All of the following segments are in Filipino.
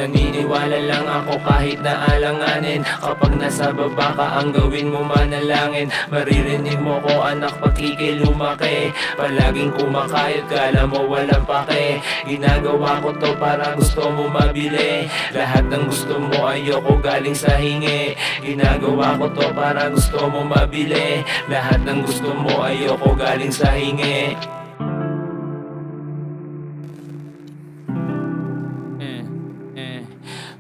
Naniniwala lang ako kahit na alanganin. Kapag nasa baba ka, ang gawin mo manalangin. Maririnig mo ko anak pag ika'y lumaki. Palaging kumakayod, kala mo walang pake. Ginagawa ko to para gusto mo mabili. Lahat ng gusto mo ayoko galing sa hingi. Ginagawa ko to para gusto mo mabili. Lahat ng gusto mo ayoko galing sa hingi.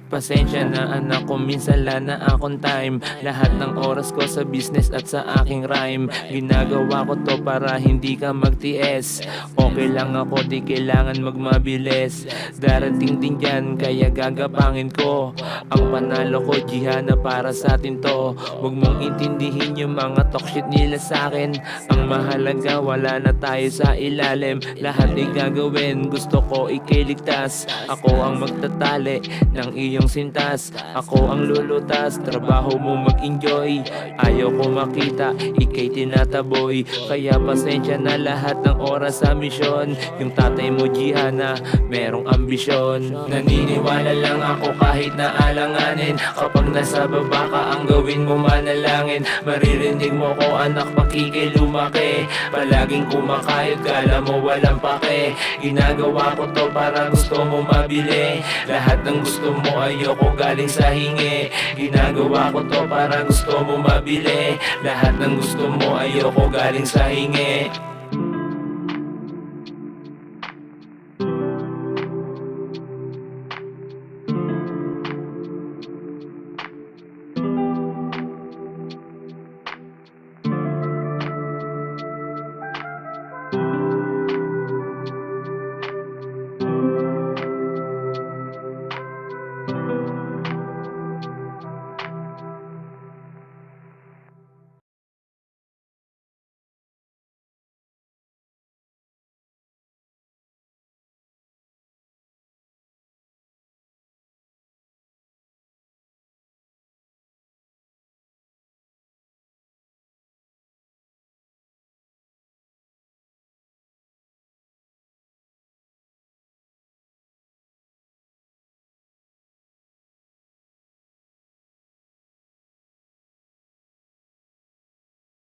Pasensya na anak ko, minsan lang na akong time. Lahat ng oras ko sa business at sa aking rhyme. Ginagawa ko to para hindi ka magtiis. Okay lang ako, di kailangan magmabilis. Darating din dyan, kaya gagapangin ko. Ang panalo ko, Gihanna, para sa atin to. Huwag mong intindihin yung mga talk shit nila sa akin. Ang mahalaga, wala na tayo sa ilalim. Lahat ay gagawin, gusto ko ikailigtas. Ako ang magtatali ng iyong sintas. Ako ang lulutas, trabaho mo mag-enjoy. Ayaw ko makita, ika'y tinataboy. Kaya pasensya na lahat ng oras sa misyon. Yung tatay mo Gihanna, merong ambisyon. Naniniwala lang ako kahit na alanganin. Kapag nasa baba ka, ang gawin mo manalangin. Maririnig mo ko anak pag ika'y lumaki. Palaging kumakayod, kala mo walang pake. Ginagawa ko to para gusto mo mabili. Lahat ng gusto mo ayoko galing sa hingi. Ginagawa ko to para gusto mo mabili. Lahat ng gusto mo ayoko galing sa hingi.